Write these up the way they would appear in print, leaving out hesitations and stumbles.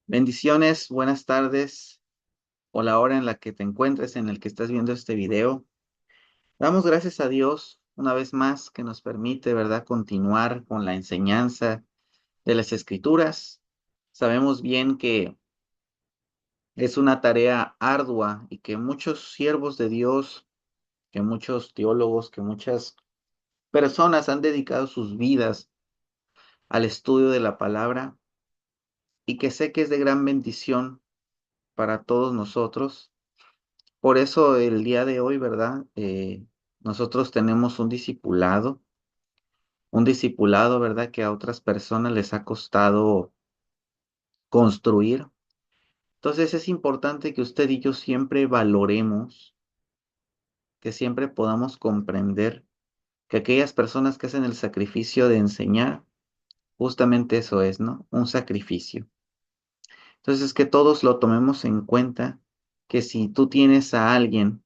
Bendiciones, buenas tardes o la hora en la que te encuentres, en el que estás viendo este video. Damos gracias a Dios una vez más que nos permite, ¿verdad?, continuar con la enseñanza de las Escrituras. Sabemos bien que es una tarea ardua y que muchos siervos de Dios, que muchos teólogos, que muchas personas han dedicado sus vidas al estudio de la palabra y que sé que es de gran bendición para todos nosotros. Por eso el día de hoy, ¿verdad? Nosotros tenemos un discipulado, ¿verdad? Que a otras personas les ha costado construir. Entonces es importante que usted y yo siempre valoremos, que siempre podamos comprender que aquellas personas que hacen el sacrificio de enseñar, justamente eso es, ¿no? Un sacrificio. Entonces que todos lo tomemos en cuenta, que si tú tienes a alguien,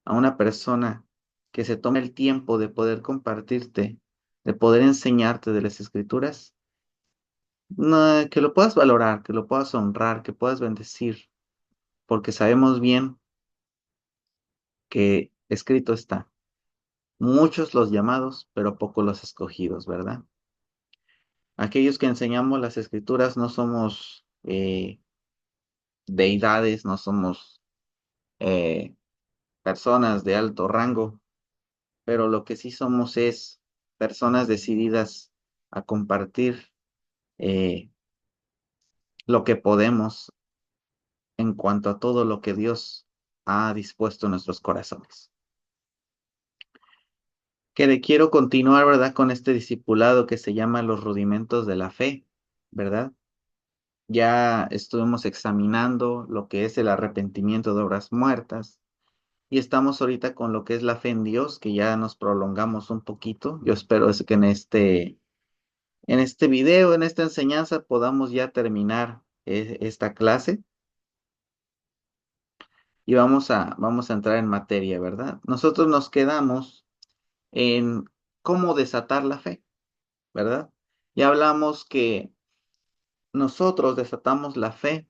a una persona que se tome el tiempo de poder compartirte, de poder enseñarte de las escrituras, no, que lo puedas valorar, que lo puedas honrar, que puedas bendecir, porque sabemos bien que escrito está, muchos los llamados, pero pocos los escogidos, ¿verdad? Aquellos que enseñamos las escrituras no somos deidades, no somos eh, personas de alto rango, pero lo que sí somos es personas decididas a compartir eh, lo que podemos en cuanto a todo lo que Dios ha dispuesto en nuestros corazones. Quiero continuar, ¿verdad? Con este discipulado que se llama los rudimentos de la fe, ¿verdad? Ya estuvimos examinando lo que es el arrepentimiento de obras muertas y estamos ahorita con lo que es la fe en Dios, que ya nos prolongamos un poquito. Yo espero es que en este video, en esta enseñanza, podamos ya terminar esta clase y vamos a entrar en materia, ¿verdad? Nosotros nos quedamos en cómo desatar la fe, ¿verdad? Ya hablamos que nosotros desatamos la fe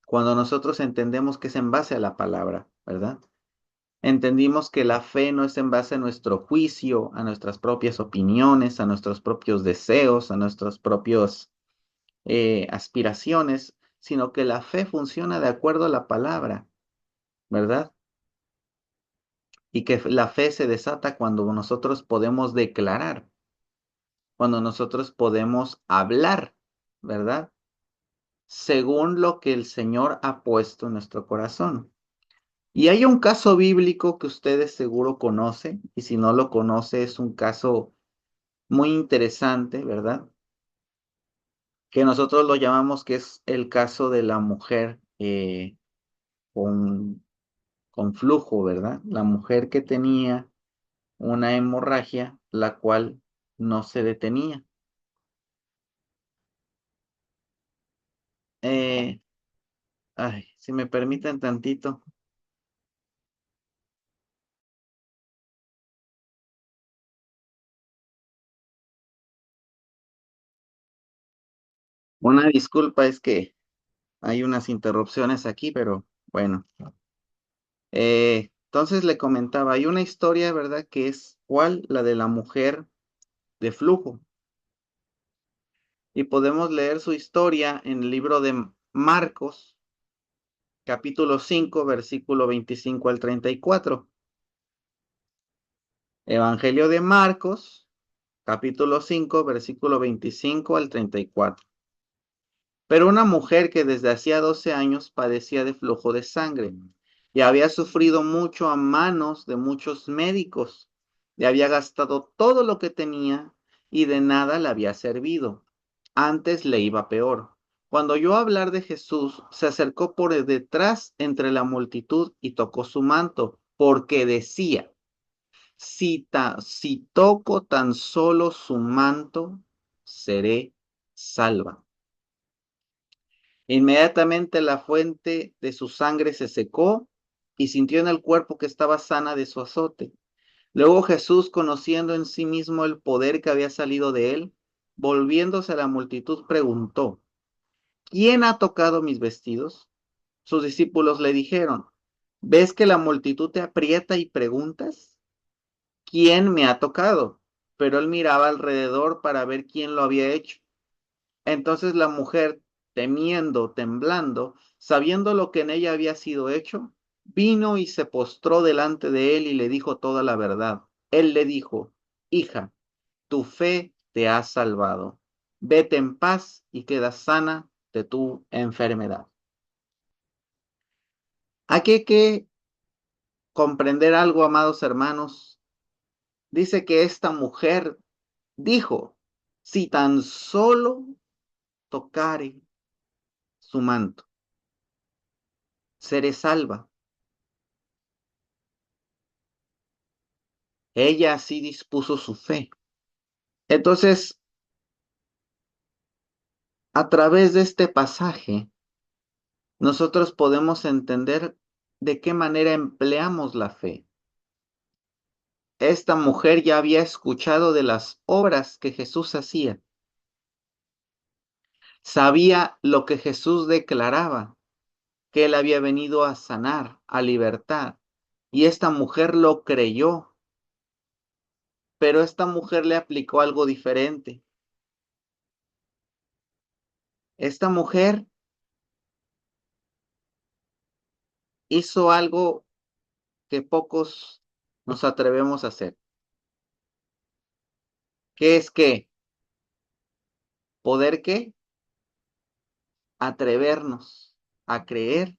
cuando nosotros entendemos que es en base a la palabra, ¿verdad? Entendimos que la fe no es en base a nuestro juicio, a nuestras propias opiniones, a nuestros propios deseos, a nuestras propias aspiraciones, sino que la fe funciona de acuerdo a la palabra, ¿verdad? Y que la fe se desata cuando nosotros podemos declarar, cuando nosotros podemos hablar, ¿verdad? Según lo que el Señor ha puesto en nuestro corazón. Y hay un caso bíblico que ustedes seguro conocen, y si no lo conoce, es un caso muy interesante, ¿verdad? Que nosotros lo llamamos que es el caso de la mujer con, con flujo, ¿verdad? La mujer que tenía una hemorragia, la cual no se detenía. Eh, si me permiten tantito. Una disculpa, es que hay unas interrupciones aquí, pero bueno. Entonces le comentaba, hay una historia, ¿verdad? Que es ¿cuál? La de la mujer de flujo. Y podemos leer su historia en el libro de Marcos, capítulo 5 versículo 25 al 34. Evangelio de Marcos, capítulo 5 versículo 25 al 34. Pero una mujer que desde hacía 12 años padecía de flujo de sangre y había sufrido mucho a manos de muchos médicos, le había gastado todo lo que tenía y de nada le había servido. Antes le iba peor. Cuando oyó hablar de Jesús, se acercó por detrás entre la multitud y tocó su manto, porque decía, si toco tan solo su manto, seré salva. Inmediatamente la fuente de su sangre se secó y sintió en el cuerpo que estaba sana de su azote. Luego Jesús, conociendo en sí mismo el poder que había salido de él, volviéndose a la multitud, preguntó, ¿quién ha tocado mis vestidos? Sus discípulos le dijeron, ¿ves que la multitud te aprieta y preguntas? ¿Quién me ha tocado? Pero él miraba alrededor para ver quién lo había hecho. Entonces la mujer, temiendo, temblando, sabiendo lo que en ella había sido hecho, vino y se postró delante de él y le dijo toda la verdad. Él le dijo, hija, tu fe te ha salvado. Vete en paz y queda sana de tu enfermedad. Aquí hay que comprender algo, amados hermanos. Dice que esta mujer dijo, si tan solo tocare su manto, seré salva. Ella así dispuso su fe. Entonces, a través de este pasaje, nosotros podemos entender de qué manera empleamos la fe. Esta mujer ya había escuchado de las obras que Jesús hacía. Sabía lo que Jesús declaraba, que él había venido a sanar, a libertad. Y esta mujer lo creyó, pero esta mujer le aplicó algo diferente. Esta mujer hizo algo que pocos nos atrevemos a hacer, que es que poder qué, atrevernos a creer.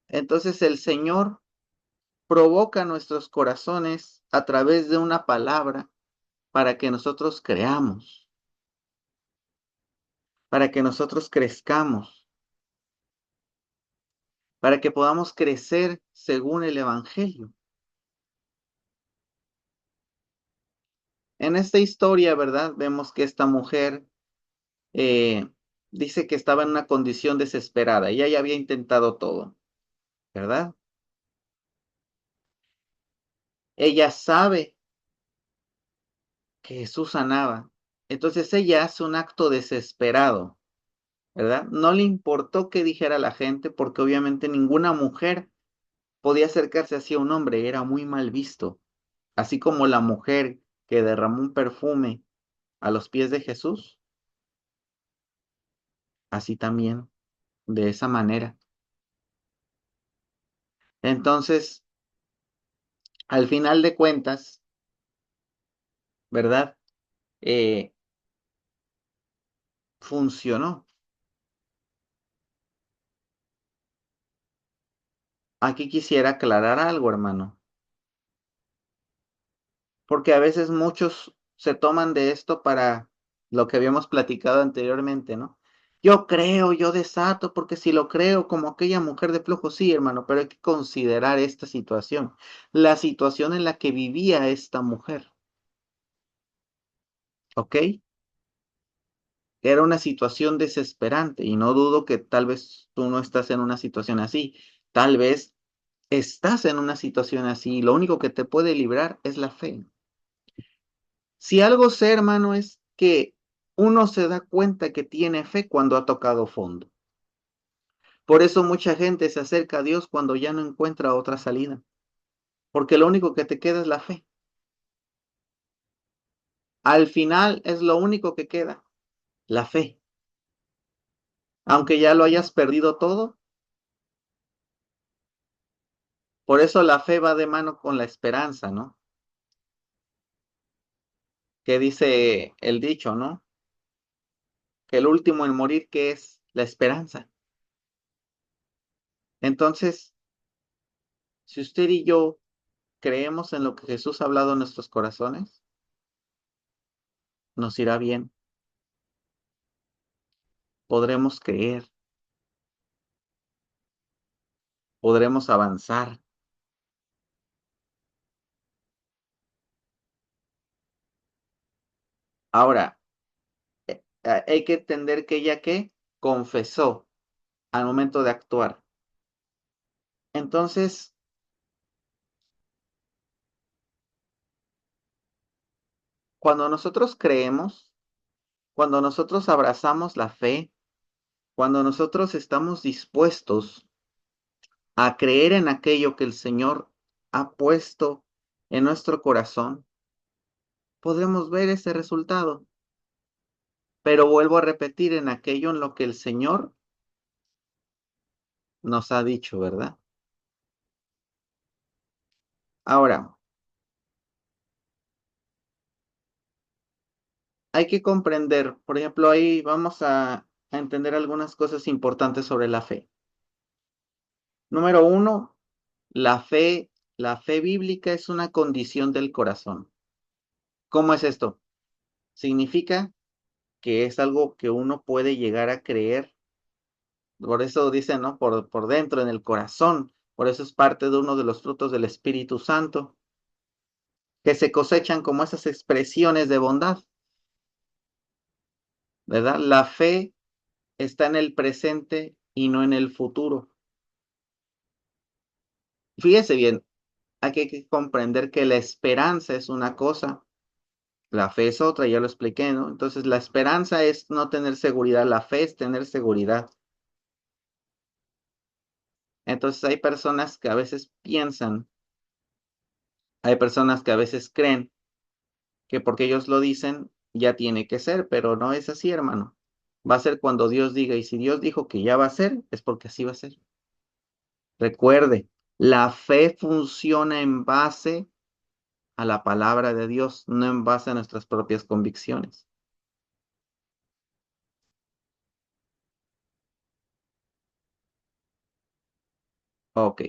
Entonces el Señor provoca nuestros corazones a través de una palabra para que nosotros creamos, para que nosotros crezcamos, para que podamos crecer según el Evangelio. En esta historia, ¿verdad? Vemos que esta mujer eh, dice que estaba en una condición desesperada. Ella ya había intentado todo, ¿verdad? Ella sabe que Jesús sanaba. Entonces ella hace un acto desesperado, ¿verdad? No le importó qué dijera la gente, porque obviamente ninguna mujer podía acercarse hacia un hombre, era muy mal visto. Así como la mujer que derramó un perfume a los pies de Jesús, así también, de esa manera. Entonces, al final de cuentas, ¿verdad? Eh, funcionó. Aquí quisiera aclarar algo, hermano, porque a veces muchos se toman de esto para lo que habíamos platicado anteriormente, ¿no? Yo creo, yo desato, porque si lo creo como aquella mujer de flujo, sí, hermano, pero hay que considerar esta situación, la situación en la que vivía esta mujer, ¿ok? Era una situación desesperante y no dudo que tal vez tú no estás en una situación así, tal vez estás en una situación así y lo único que te puede librar es la fe. Si algo sé, hermano, es que uno se da cuenta que tiene fe cuando ha tocado fondo. Por eso mucha gente se acerca a Dios cuando ya no encuentra otra salida, porque lo único que te queda es la fe. Al final es lo único que queda, la fe. Aunque ya lo hayas perdido todo, por eso la fe va de mano con la esperanza, ¿no? Que dice el dicho, ¿no? Que el último en morir, que es la esperanza. Entonces, si usted y yo creemos en lo que Jesús ha hablado en nuestros corazones, nos irá bien, podremos creer, podremos avanzar. Ahora, hay que entender que ella que confesó al momento de actuar. Entonces, cuando nosotros creemos, Cuando nosotros abrazamos la fe, cuando nosotros estamos dispuestos a creer en aquello que el Señor ha puesto en nuestro corazón, podemos ver ese resultado. Pero vuelvo a repetir en aquello en lo que el Señor nos ha dicho, ¿verdad? Ahora, hay que comprender, por ejemplo, ahí vamos a entender algunas cosas importantes sobre la fe. Número uno, la fe bíblica es una condición del corazón. ¿Cómo es esto? Significa que es algo que uno puede llegar a creer. Por eso dicen, ¿no? Por dentro, en el corazón. Por eso es parte de uno de los frutos del Espíritu Santo, que se cosechan como esas expresiones de bondad, ¿verdad? La fe está en el presente y no en el futuro. Fíjese bien, hay que comprender que la esperanza es una cosa, la fe es otra, ya lo expliqué, ¿no? Entonces, la esperanza es no tener seguridad, la fe es tener seguridad. Entonces, hay personas que a veces piensan, hay personas que a veces creen que porque ellos lo dicen, ya tiene que ser, pero no es así, hermano. Va a ser cuando Dios diga, y si Dios dijo que ya va a ser, es porque así va a ser. Recuerde, la fe funciona en base a la palabra de Dios, no en base a nuestras propias convicciones. Ok,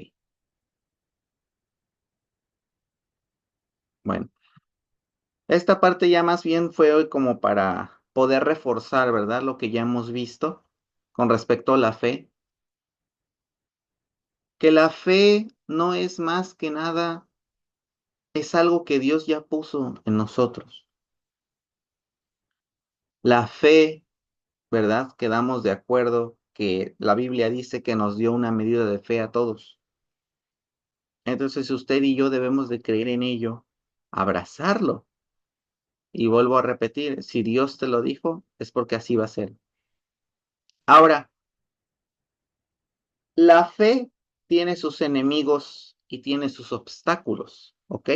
bueno. Esta parte ya más bien fue hoy como para poder reforzar, ¿verdad? Lo que ya hemos visto con respecto a la fe, que la fe no es más que nada, es algo que Dios ya puso en nosotros. La fe, ¿verdad? Quedamos de acuerdo que la Biblia dice que nos dio una medida de fe a todos. Entonces usted y yo debemos de creer en ello, abrazarlo. Y vuelvo a repetir, si Dios te lo dijo, es porque así va a ser. Ahora, la fe tiene sus enemigos y tiene sus obstáculos, ¿ok?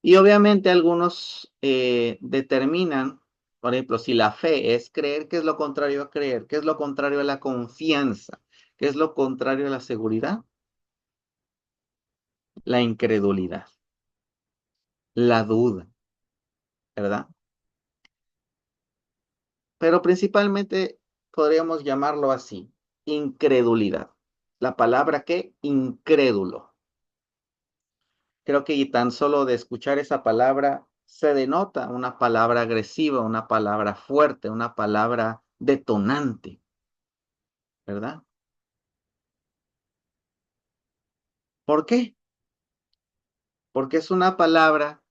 Y obviamente algunos determinan, por ejemplo, si la fe es creer, ¿qué es lo contrario a creer? ¿Qué es lo contrario a la confianza? ¿Qué es lo contrario a la seguridad? La incredulidad, la duda, ¿verdad? Pero principalmente podríamos llamarlo así, incredulidad. La palabra que incrédulo. Creo que y tan solo de escuchar esa palabra se denota una palabra agresiva, una palabra fuerte, una palabra detonante, ¿verdad? ¿Por qué? Porque es una palabra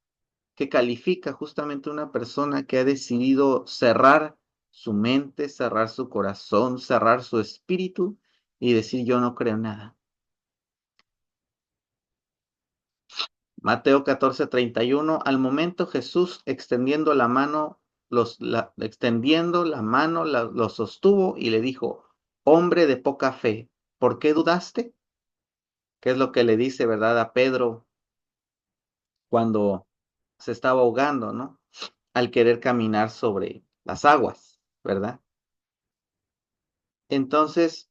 que califica justamente a una persona que ha decidido cerrar su mente, cerrar su corazón, cerrar su espíritu y decir yo no creo nada. Mateo 14:31, al momento Jesús extendiendo la mano, extendiendo la mano, los sostuvo y le dijo, hombre de poca fe, ¿por qué dudaste? ¿Qué es lo que le dice, verdad, a Pedro cuando se estaba ahogando, ¿no? Al querer caminar sobre las aguas, ¿verdad? Entonces,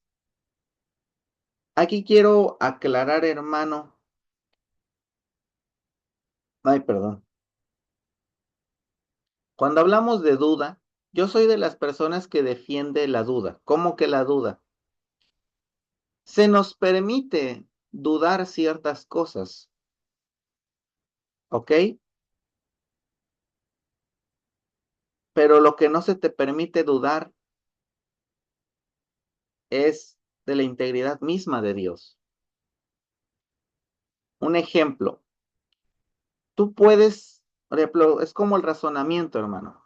aquí quiero aclarar, hermano, ay, perdón, cuando hablamos de duda, yo soy de las personas que defiende la duda. ¿Cómo que la duda? Se nos permite dudar ciertas cosas, ¿ok? Pero lo que no se te permite dudar es de la integridad misma de Dios. Un ejemplo, tú puedes, por ejemplo, es como el razonamiento, hermano.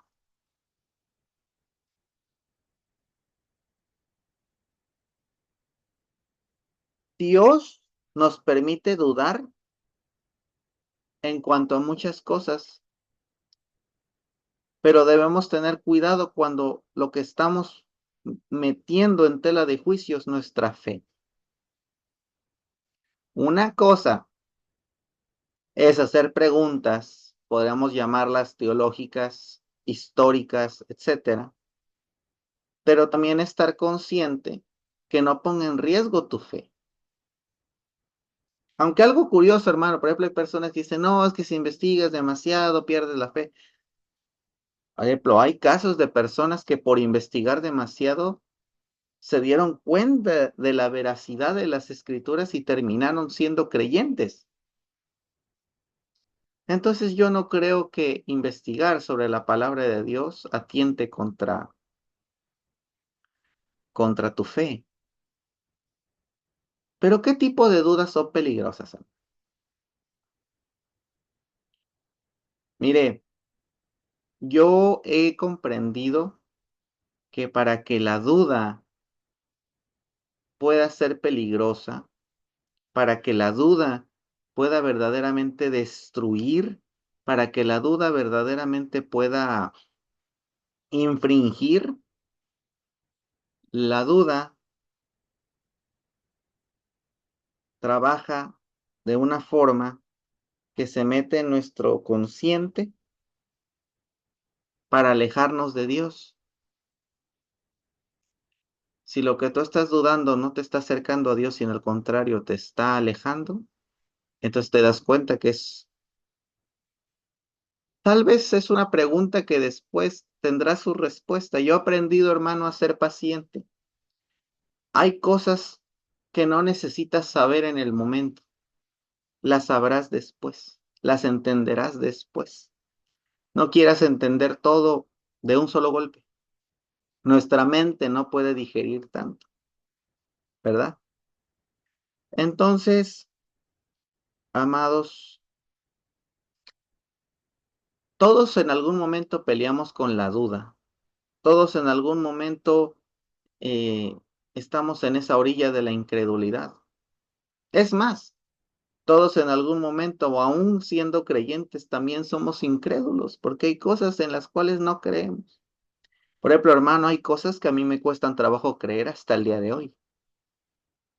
Dios nos permite dudar en cuanto a muchas cosas, Pero debemos tener cuidado cuando lo que estamos metiendo en tela de juicio es nuestra fe. Una cosa es hacer preguntas, podríamos llamarlas teológicas, históricas, etcétera, pero también estar consciente que no ponga en riesgo tu fe. Aunque algo curioso, hermano, por ejemplo, hay personas que dicen, no, es que si investigas demasiado, pierdes la fe. Por ejemplo, hay casos de personas que por investigar demasiado se dieron cuenta de la veracidad de las escrituras y terminaron siendo creyentes. Entonces yo no creo que investigar sobre la palabra de Dios atiente contra tu fe. Pero ¿qué tipo de dudas son peligrosas? Mire, yo he comprendido que para que la duda pueda ser peligrosa, para que la duda pueda verdaderamente destruir, para que la duda verdaderamente pueda infringir, la duda trabaja de una forma que se mete en nuestro consciente para alejarnos de Dios. Si lo que tú estás dudando no te está acercando a Dios, sino al contrario te está alejando, entonces te das cuenta que tal vez es una pregunta que después tendrá su respuesta. Yo he aprendido, hermano, a ser paciente. Hay cosas que no necesitas saber en el momento, las sabrás después, las entenderás después. No quieras entender todo de un solo golpe. Nuestra mente no puede digerir tanto, ¿verdad? Entonces, amados, todos en algún momento peleamos con la duda. Todos en algún momento eh, estamos en esa orilla de la incredulidad. Es más, todos en algún momento, o aún siendo creyentes, también somos incrédulos, porque hay cosas en las cuales no creemos. Por ejemplo, hermano, hay cosas que a mí me cuestan trabajo creer hasta el día de hoy.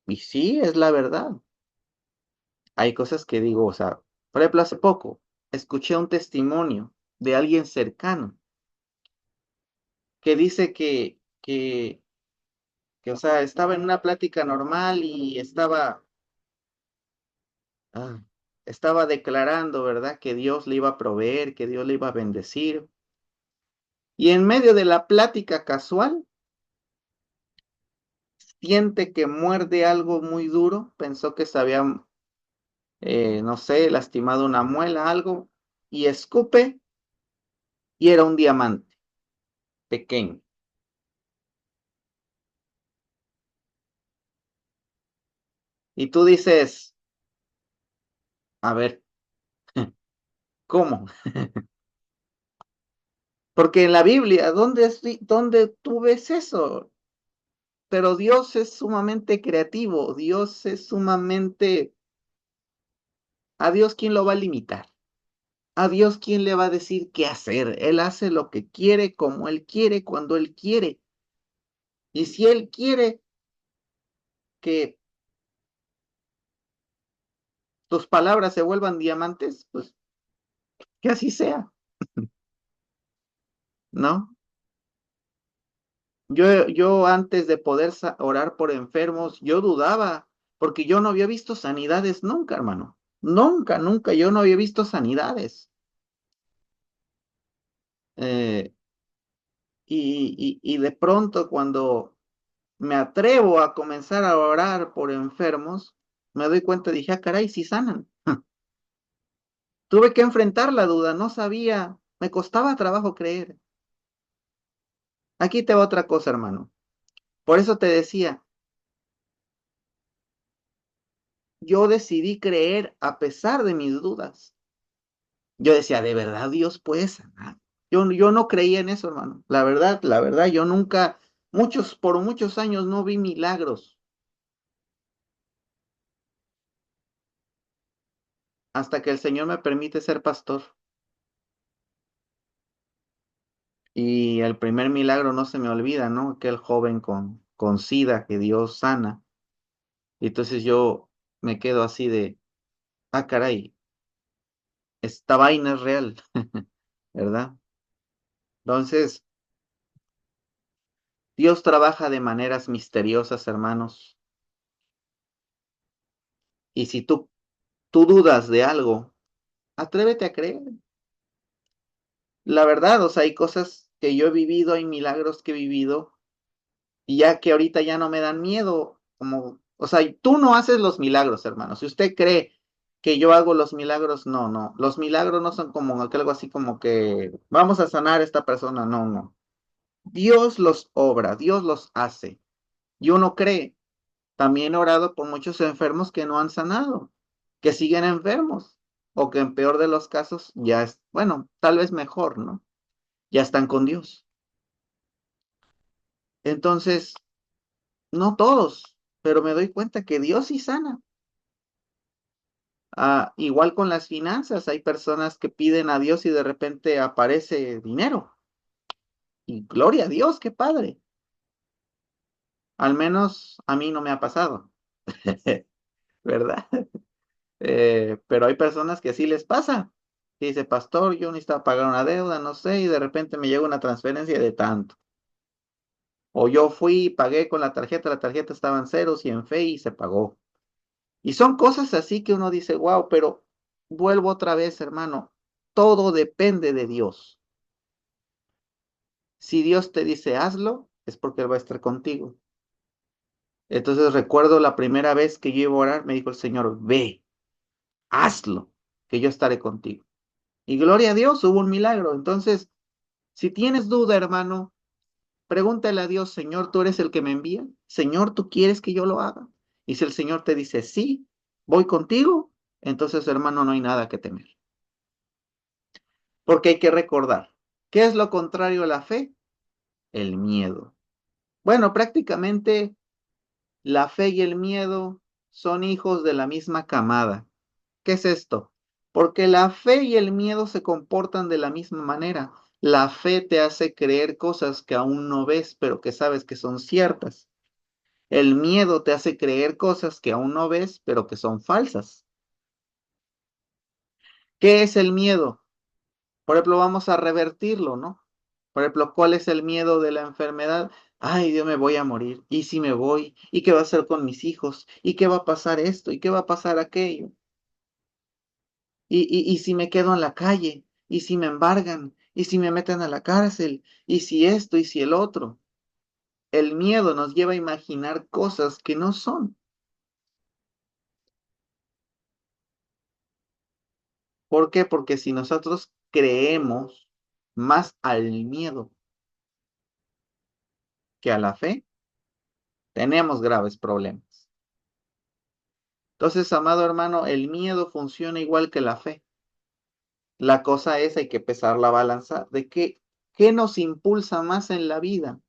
Y sí, es la verdad. Hay cosas que digo, o sea, por ejemplo, hace poco escuché un testimonio de alguien cercano que dice o sea, estaba en una plática normal y ah, estaba declarando, ¿verdad? Que Dios le iba a proveer, que Dios le iba a bendecir. Y en medio de la plática casual, siente que muerde algo muy duro, pensó que se había, no sé, lastimado una muela, algo, y escupe, y era un diamante pequeño. Y tú dices, a ver, ¿cómo? Porque en la Biblia, ¿dónde tú ves eso? Pero Dios es sumamente creativo, Dios es sumamente... ¿A Dios quién lo va a limitar? ¿A Dios quién le va a decir qué hacer? Él hace lo que quiere, como Él quiere, cuando Él quiere. Y si Él quiere que tus palabras se vuelvan diamantes, pues que así sea, ¿no? Yo antes de poder orar por enfermos, yo dudaba, porque yo no había visto sanidades nunca, hermano. Nunca, nunca, yo no había visto sanidades. Eh, y de pronto cuando me atrevo a comenzar a orar por enfermos, me doy cuenta, dije, ah, caray, sí sanan. Tuve que enfrentar la duda, no sabía, me costaba trabajo creer. Aquí te va otra cosa, hermano. Por eso te decía, yo decidí creer a pesar de mis dudas. Yo decía, ¿de verdad Dios puede sanar? Yo no creía en eso, hermano. La verdad, yo nunca, por muchos años no vi milagros hasta que el Señor me permite ser pastor. Y el primer milagro no se me olvida, ¿no? Aquel joven con SIDA que Dios sana. Y entonces yo me quedo así de, ah, caray, esta vaina es real, ¿verdad? Entonces, Dios trabaja de maneras misteriosas, hermanos. Y si tú dudas de algo, atrévete a creer. La verdad, o sea, hay cosas que yo he vivido, hay milagros que he vivido, y ya que ahorita ya no me dan miedo, como, o sea, y tú no haces los milagros, hermano. Si usted cree que yo hago los milagros, no, no. Los milagros no son como algo así como que vamos a sanar a esta persona, no, no. Dios los obra, Dios los hace. Y uno cree. También he orado por muchos enfermos que no han sanado, que siguen enfermos, o que en peor de los casos ya es, bueno, tal vez mejor, ¿no? Ya están con Dios. Entonces, no todos, pero me doy cuenta que Dios sí sana. Ah, igual con las finanzas, hay personas que piden a Dios y de repente aparece dinero. Y gloria a Dios, qué padre. Al menos a mí no me ha pasado, ¿verdad? Pero hay personas que sí les pasa. Que dice, pastor, yo necesitaba pagar una deuda, no sé, y de repente me llega una transferencia de tanto. O yo fui y pagué con la tarjeta estaba en ceros y en fe y se pagó. Y son cosas así que uno dice, wow, pero vuelvo otra vez, hermano, todo depende de Dios. Si Dios te dice hazlo, es porque Él va a estar contigo. Entonces recuerdo la primera vez que yo iba a orar, me dijo el Señor, ve, hazlo, que yo estaré contigo. Y gloria a Dios, hubo un milagro. Entonces, si tienes duda, hermano, pregúntale a Dios, Señor, ¿tú eres el que me envía? Señor, ¿tú quieres que yo lo haga? Y si el Señor te dice, sí, voy contigo, entonces, hermano, no hay nada que temer. Porque hay que recordar, ¿qué es lo contrario a la fe? El miedo. Bueno, prácticamente la fe y el miedo son hijos de la misma camada. ¿Qué es esto? Porque la fe y el miedo se comportan de la misma manera. La fe te hace creer cosas que aún no ves, pero que sabes que son ciertas. El miedo te hace creer cosas que aún no ves, pero que son falsas. ¿Qué es el miedo? Por ejemplo, vamos a revertirlo, ¿no? Por ejemplo, ¿cuál es el miedo de la enfermedad? Ay, Dios, me voy a morir. ¿Y si me voy? ¿Y qué va a hacer con mis hijos? ¿Y qué va a pasar esto? ¿Y qué va a pasar aquello? ¿Y si me quedo en la calle? ¿Y si me embargan? ¿Y si me meten a la cárcel? ¿Y si esto? ¿Y si el otro? El miedo nos lleva a imaginar cosas que no son. ¿Por qué? Porque si nosotros creemos más al miedo que a la fe, tenemos graves problemas. Entonces, amado hermano, el miedo funciona igual que la fe. La cosa es, hay que pesar la balanza de qué nos impulsa más en la vida.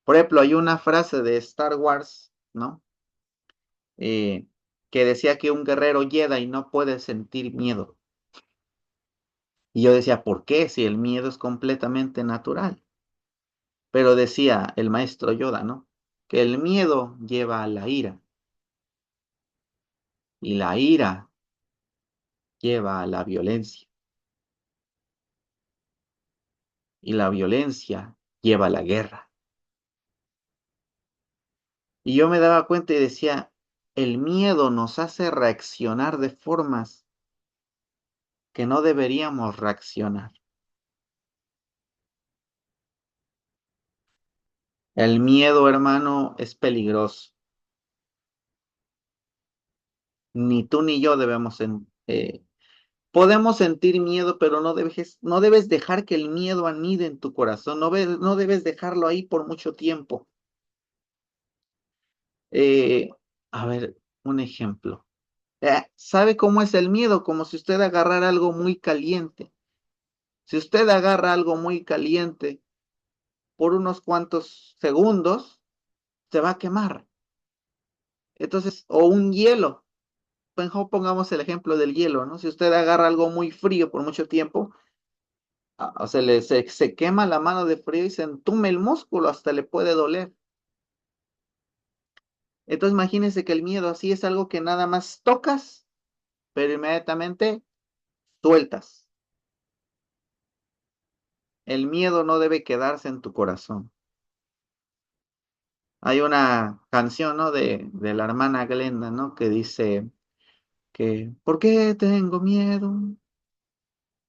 Por ejemplo, hay una frase de Star Wars, ¿no? Eh, que decía que un guerrero Jedi no puede sentir miedo. Y yo decía, ¿por qué? Si el miedo es completamente natural. Pero decía el maestro Yoda, ¿no? Que el miedo lleva a la ira y la ira lleva a la violencia y la violencia lleva a la guerra. Y yo me daba cuenta y decía, el miedo nos hace reaccionar de formas que no deberíamos reaccionar. El miedo, hermano, es peligroso. Ni tú ni yo podemos sentir miedo, pero no debes dejar que el miedo anide en tu corazón. No debes dejarlo ahí por mucho tiempo. Eh, a ver, un ejemplo. ¿Sabe cómo es el miedo? Como si usted agarrara algo muy caliente. Si usted agarra algo muy caliente por unos cuantos segundos, se va a quemar. Entonces, o un hielo. Mejor pongamos el ejemplo del hielo, ¿no? Si usted agarra algo muy frío por mucho tiempo, O se quema la mano de frío y se entume el músculo, hasta le puede doler. Entonces imagínense que el miedo así es algo que nada más tocas, pero inmediatamente sueltas. El miedo no debe quedarse en tu corazón. Hay una canción, ¿no? De la hermana Glenda, ¿no? Que dice que, ¿por qué tengo miedo?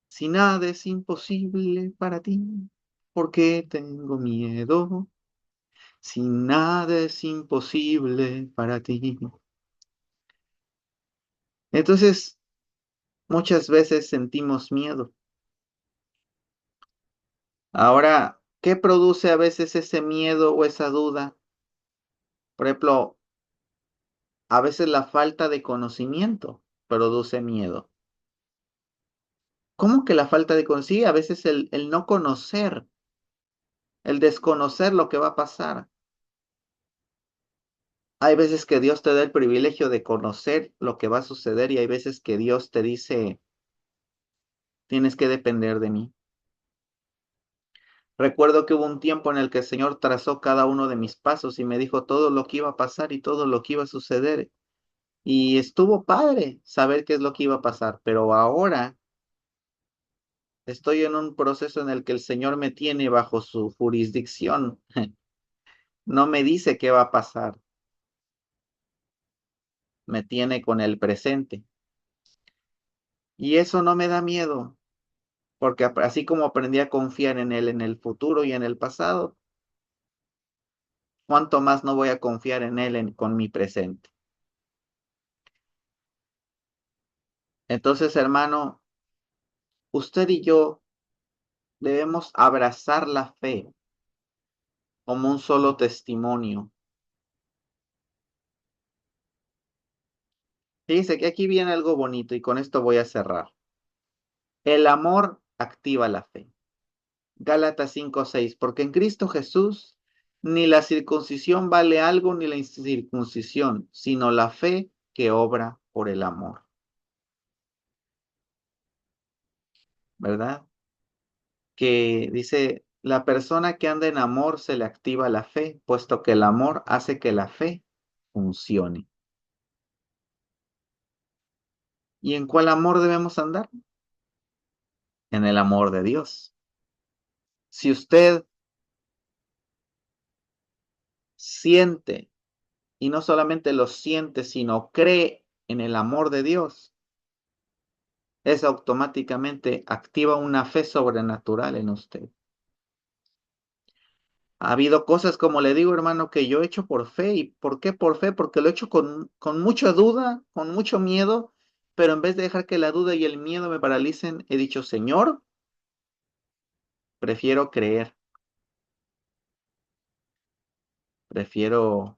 Si nada es imposible para ti. ¿Por qué tengo miedo? Si nada es imposible para ti. Entonces, muchas veces sentimos miedo. Ahora, ¿qué produce a veces ese miedo o esa duda? Por ejemplo, a veces la falta de conocimiento produce miedo. ¿Cómo que la falta de conocimiento? Sí, a veces el no conocer, el desconocer lo que va a pasar. Hay veces que Dios te da el privilegio de conocer lo que va a suceder y hay veces que Dios te dice, tienes que depender de mí. Recuerdo que hubo un tiempo en el que el Señor trazó cada uno de mis pasos y me dijo todo lo que iba a pasar y todo lo que iba a suceder. Y estuvo padre saber qué es lo que iba a pasar, pero ahora estoy en un proceso en el que el Señor me tiene bajo su jurisdicción. No me dice qué va a pasar, me tiene con el presente. Y eso no me da miedo, porque así como aprendí a confiar en Él en el futuro y en el pasado, ¿cuánto más no voy a confiar en Él con mi presente? Entonces, hermano, usted y yo debemos abrazar la fe como un solo testimonio. Fíjese que aquí viene algo bonito y con esto voy a cerrar. El amor activa la fe. Gálatas 5:6, porque en Cristo Jesús ni la circuncisión vale algo ni la incircuncisión, sino la fe que obra por el amor, ¿verdad? Que dice, la persona que anda en amor se le activa la fe, puesto que el amor hace que la fe funcione. ¿Y en cuál amor debemos andar? En el amor de Dios. Si usted siente, y no solamente lo siente, sino cree en el amor de Dios, eso automáticamente activa una fe sobrenatural en usted. Ha habido cosas, como le digo, hermano, que yo he hecho por fe. ¿Y por qué por fe? Porque lo he hecho con mucha duda, con mucho miedo, pero en vez de dejar que la duda y el miedo me paralicen, he dicho, Señor, prefiero creer, prefiero,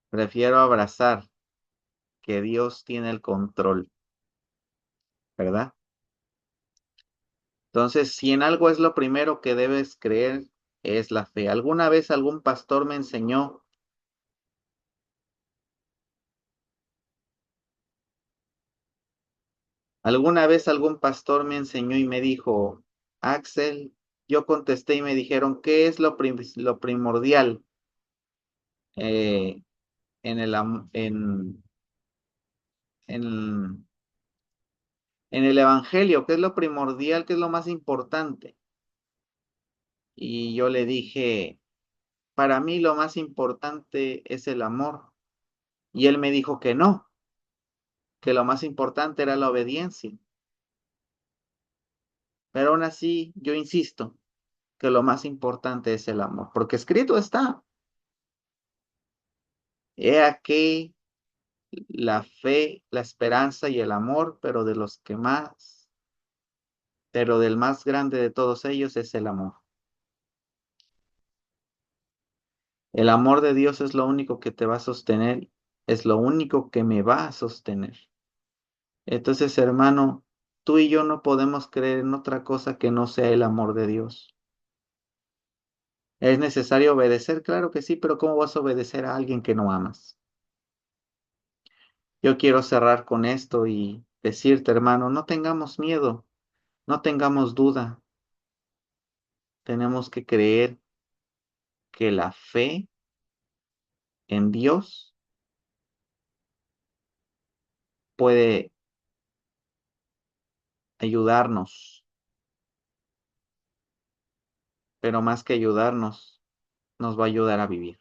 prefiero abrazar que Dios tiene el control, ¿verdad? Entonces, si en algo es lo primero que debes creer, es la fe. Alguna vez algún pastor me enseñó, alguna vez algún pastor me enseñó y me dijo, Axel, yo contesté y me dijeron, ¿qué es lo primordial en en, en el evangelio? ¿Qué es lo primordial? ¿Qué es lo más importante? Y yo le dije, para mí lo más importante es el amor. Y él me dijo que no, que lo más importante era la obediencia. Pero aún así, yo insisto que lo más importante es el amor, porque escrito está, he aquí la fe, la esperanza y el amor, pero del más grande de todos ellos es el amor. El amor de Dios es lo único que te va a sostener, es lo único que me va a sostener. Entonces, hermano, tú y yo no podemos creer en otra cosa que no sea el amor de Dios. ¿Es necesario obedecer? Claro que sí, pero ¿cómo vas a obedecer a alguien que no amas? Yo quiero cerrar con esto y decirte, hermano, no tengamos miedo, no tengamos duda. Tenemos que creer que la fe en Dios puede ayudarnos, pero más que ayudarnos, nos va a ayudar a vivir.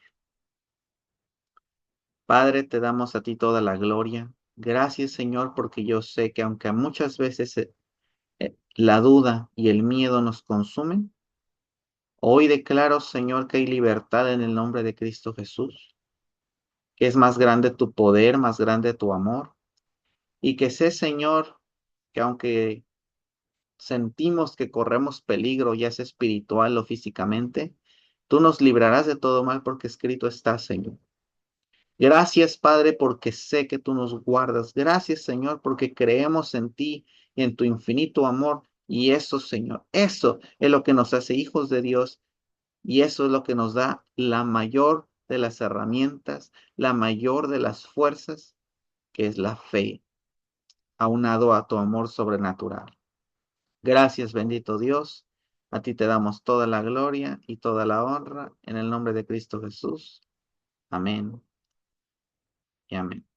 Padre, te damos a ti toda la gloria. Gracias, Señor, porque yo sé que aunque muchas veces la duda y el miedo nos consumen, hoy declaro, Señor, que hay libertad en el nombre de Cristo Jesús, que es más grande tu poder, más grande tu amor, y que sé, Señor, que aunque sentimos que corremos peligro, ya sea espiritual o físicamente, tú nos librarás de todo mal porque escrito está, Señor. Gracias, Padre, porque sé que tú nos guardas. Gracias, Señor, porque creemos en ti y en tu infinito amor. Y eso, Señor, eso es lo que nos hace hijos de Dios y eso es lo que nos da la mayor de las herramientas, la mayor de las fuerzas, que es la fe, aunado a tu amor sobrenatural. Gracias, bendito Dios. A ti te damos toda la gloria y toda la honra en el nombre de Cristo Jesús. Amén y amén.